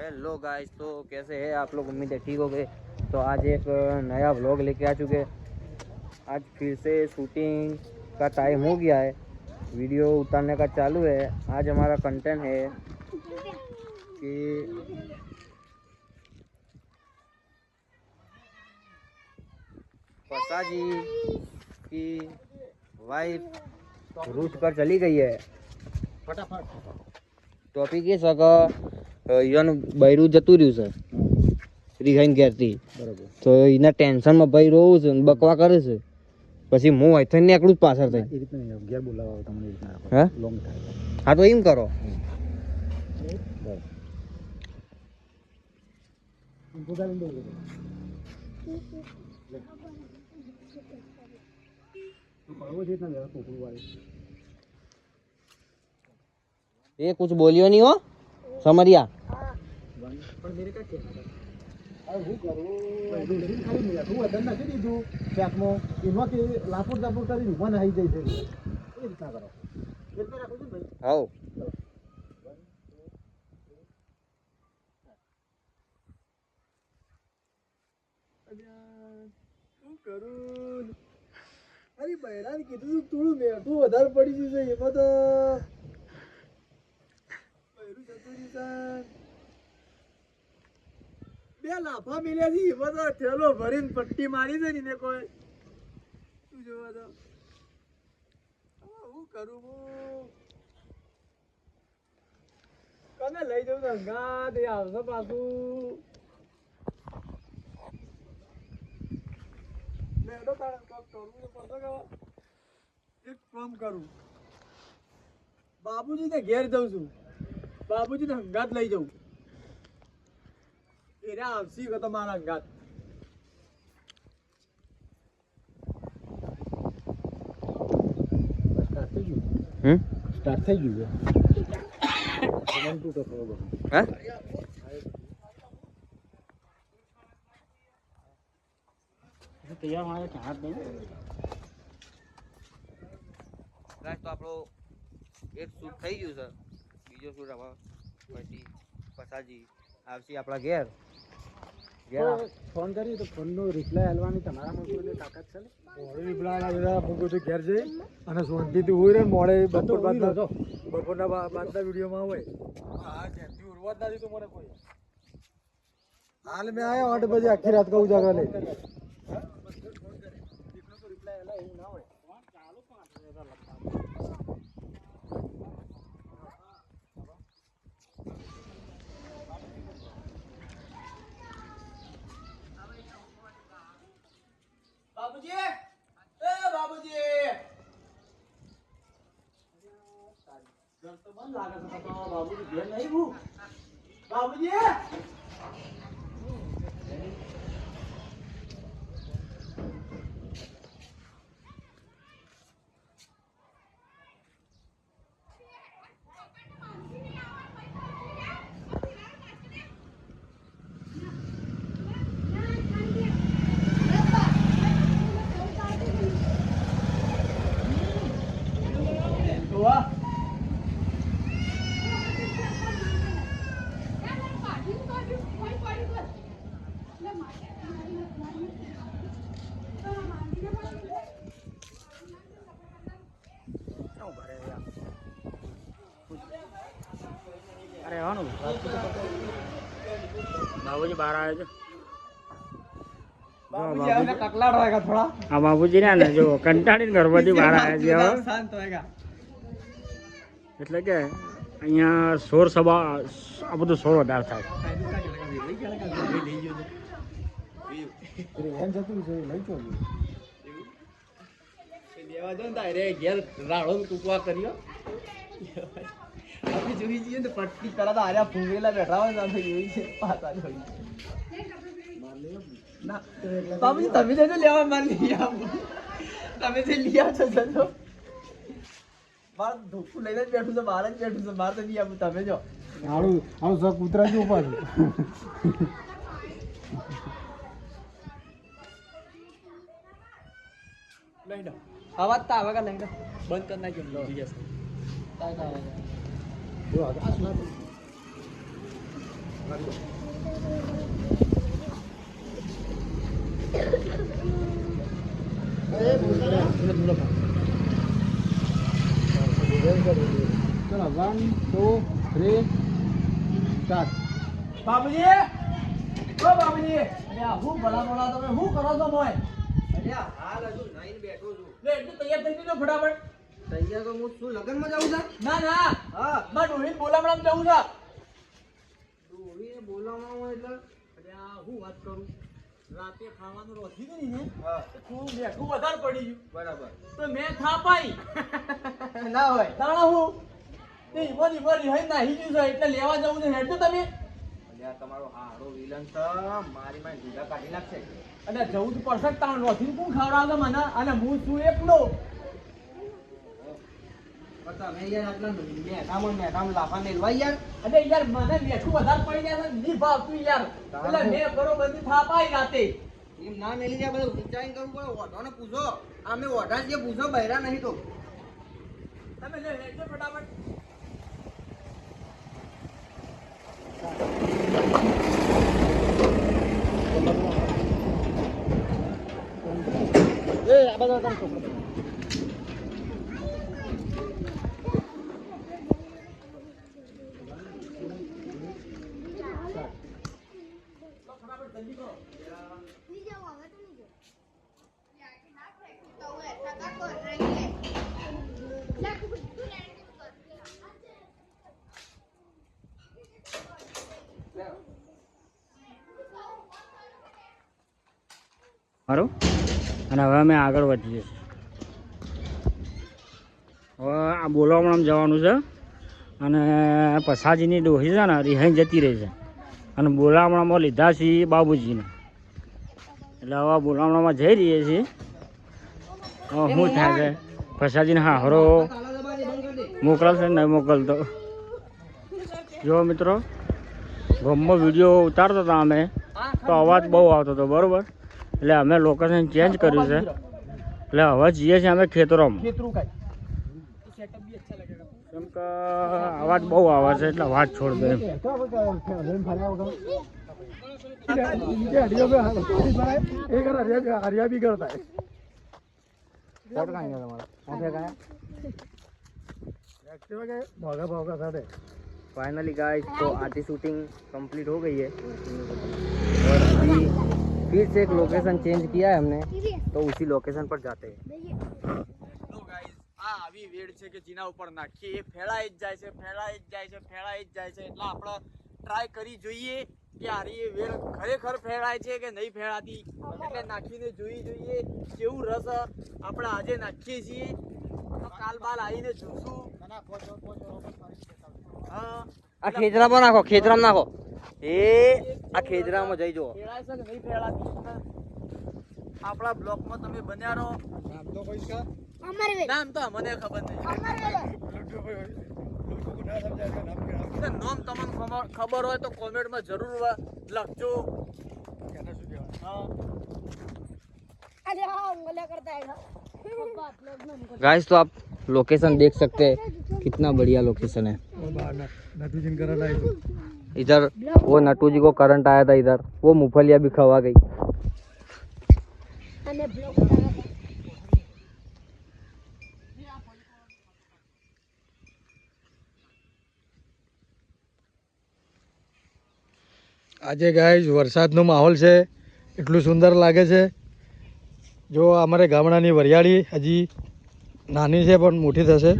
Hello guys, तो कैसे हैं आप लोग? उम्मीद है ठीक हो गए। तो आज एक नया व्लॉग लेके आ चुके हैं। आज फिर से शूटिंग का टाइम हो गया है, वीडियो उतारने का चालू है। आज हमारा कंटेंट है कि पसा जी की वाइफ रूठ कर चली गई है। फटाफट टॉपिक એ છે કે યનું બૈરું જતું રહ્યું છે રીહાઈને ઘેરથી, બરોબર. તો એના ટેન્શનમાં ભાઈ રોવું છે ને બકવા કરે છે. પછી હું અહીંથી નીકળું જ પાછળ થઈ. એ રીતના નહીં, ઘેર બોલાવો તમને એ રીતના હા લોંગ થાય. હા, તો એમ કરો. ये कुछ बोलियो नहीं हो समरिया. પણ મેરે કા કેમ હું કરું દૂરથી ખાલી મેઠું વધારે નાખી દીધું શાકમાં, એમાં કે લાપોટ લાપોટ કરીને ઊભા નાહી જાય છે. એ રીતના કરો. એટલે રાખું છું ભાઈ. हाउ શું કરું? અરે બૈરાને કીધું થોડું મેઠું વધારે પડી ગયું છે, એમાં તો બૈરું જતું રહ્યું છે. બે લાફા મિલ્યા છે, એમાં તો ઠેલો ભરીને પટ્ટી મારી છે ને એને કોઈ શું જોવા તો શું કરું હું? કને લઈ જવું તો હંગાત એ આવશે પાછું. મેડો તારા કોક કરવું તો પડશે કે એક કામ કરું, બાબુજીને ઘેર જઉં છું, બાબુજીને હંગાત લઈ જઉં. એના આવશી કે તમારા હંગાત. સ્ટાર્ટ થઈ ગયું. સ્ટાર્ટ થઈ ગયું હા તૈયાર મારે ચાટ નહીં. ગાઈસ, તો આપણો એક શૂટ થઈ ગયું છે, બીજો શૂટ હવે પછી પસાજી આવશે આપણા ઘેર. ફોન કરી તો ફોનનો રિપ્લાય આલવાની તમારામાં કોઈ તાકાત છે ને? મોડે રિપ્લાય આલા મૂકું છું ઘેર જઈ અને શાંતિથી હોય રે. મોડે બપોર બાદના બપોરના બાદના વિડીયોમાં હોય. હા, જેમથી ઉરવા જ નથી તો મને કોઈ. હાલ મેં આવ્યો 8 બજે, આખી રાત કહું જાગા લે. રિપ્લાય આલા એવું ના હોય. ચાલુ 5000 લખતા. બાબુજી, એ બાબુજી, ઘર તો બંધ લાગે છે. તો બાબુજી ઘેર નહીં હું. બાબુજી વાહ. અરે હા, બાબુજી બહાર આવે છે. આ બાબુજી ને જો કંટાળીને ઘરમાંથી બહાર આવ્યા છે. એટલે કે અહીંયા શોર સભા આ બધું શોર વધારે થાય. જોઈ જઈએ ને પટ્ટી પેલા તો આર્યા ફૂંગેલા બેઠા હોય ને જોઈ છે પાછા જોઈ. બાબુજી તમે જજો લેવા, મારે લઈ આવો. તમે જે લઈ આવશો જજો. મારે ધોકું લઈને જ બેઠું છે, બહાર જ બેઠું છે, મારે તો નહીં આવું. તમે જો હારું હારું સર કૂતરા જ ઉભા છે. લઈ લો અવાજ તો આવે કે લઈ લો. બંધ કરી નાખ્યો બીજા જો આ ચલો 1 2 3 સ્ટાર્ટ. બાબુજી, ઓ બાબુજી, અલ્યા હું ભલા ભલા તમે શું કરો છો મોય? અલ્યા હાલ હજુ નાઈને બેઠો છું. લે એટલું તૈયાર થઈ જજો ફટાફટ. તૈયાર તો હું શું લગનમાં જાઉં છું? ના ના, હા, માર ડોહીને બોલાવવામાં જવું છે. ડોહીને બોલાવવામાં એટલે અલ્યા હું વાત કરું, રાતે ખાવાનું રોધી ગઈ ને હા તો થોડું મેઠું વધારે પડી ગયું બરાબર. તો મેં થાપાઈ ના હોય. તાણા હું તે ઈમોની મરી હઈ નાહી ગયું છે એટલે લેવા જવું છે. હેડજો તમે. અલ્યા તમારો હારો વિલન છે, મારી માં ઢીલા કાઢી નાખશે. અને જવું તો પડશે જ. તાણ રોધીને કોણ ખવડાવશે મને? અને હું છું એકલો. પણ તમે યાર આટલા મેઠામાં લાફા મેલવાય યાર. અરે યાર મને મેઠું વધારે પડી જાય છે, નહીં ભાવતું યાર. એટલે મેં બરોબરથી થાપાઈ રાતે. એમ ના મેલી જાય, બધું વિચારીને કરવું પડે. ઓઢોને પૂછો, અમે ઓઢા છીએ, પૂછો, બૈરા નહીં તો. તમે લે હેડજો ફટાફટ. એ આ બધા તમે છોકરા મારું અને હવે અમે આગળ વધીએ છીએ. હવે આ બોલાવવામાં જવાનું છે અને પસાજીની ડોહી છે ને રિહાઈ જતી રહી છે અને બોલાવણામાં લીધા છીએ બાબુજીને. એટલે હવે બોલાવણામાં જઈ રહીએ છીએ. હવે શું થાય છે પસાજીને હારો મોકલશે નહીં મોકલતો. જો મિત્રો ગામમાં વિડીયો ઉતારતા હતા અમે તો અવાજ બહુ આવતો હતો બરાબર. એટલે અમે લોકેશન ચેન્જ કર્યું છે. એટલે હવે જઈએ છીએ અમે ખેતરોમાં. કેમ કે અવાજ બહુ આવે છે એટલે વાત છોડ દે. हरिया भी करता है. भागा भागा साढ़े. फाइनली गाइस तो आधी शूटिंग कंप्लीट हो गई है और अभी फिर से एक लोकेशन चेंज किया है हमने, तो उसी लोकेशन पर जाते हैं. તો ગાઈસ આ આવી વેડ છે કે જેના ઉપર નાખીએ એ ફેલાઈ જ જાય છે, ફેલાઈ જ જાય છે, ફેલાઈ જ જાય છે. એટલે આપણે ટ્રાય કરી જોઈએ કે આરી એ વેડ ખરેખર ફેલાય છે કે નહીં ફેલાતી. એટલે નાખીને જોઈએ કેવું રસ આપણે આજે નાખીએ છીએ તો કાલ બાલ આવીને જોશું. હા આ ખેતરામાં નાખો, ખેતરામાં નાખો. એ આ ખેતરામાં જઈ જો. ફેલાય છે કે નહીં ફેલાતી આપણા બ્લોકમાં તમે બન્યા રહો. નામ તો મને ખબર નહીં. નામ તમને ખબર હોય તો કોમેન્ટમાં જરૂર લખજો. गाइस तो आप लोकेशन देख सकते हैं, कितना बढ़िया लोकेशन है. इधर वो नटू जी को करंट आया था, इधर वो मूंगफलियाँ भी खवा गई. આજે ગાઈસ વરસાદનો માહોલ છે, એટલું સુંદર લાગે છે. જો અમારે ગામડાની વરિયાળી હજી નાની છે પણ મોટી થશે.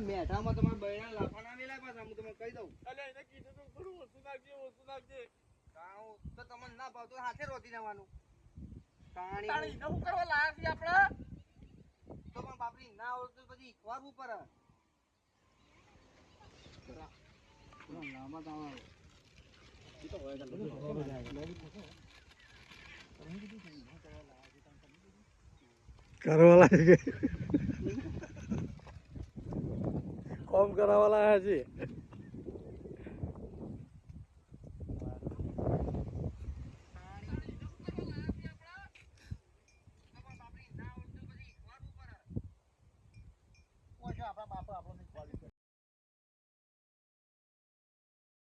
મેઠામાં તમારે બૈરા લાફા ના મેલાય પાછા, હું તમને કહી દઉં. અલ્યા એને કીધું તો ખરું ઓછું નાખજે. તો તમને ના ભાવતો હાથે રોતી જવાનું. તાણી નવું કરવા લાયા છે આપણે તો પણ બાપરી ના આવડતું પછી ખવારવું પડે કરવાલા છે કોમ કરાવવાલા છે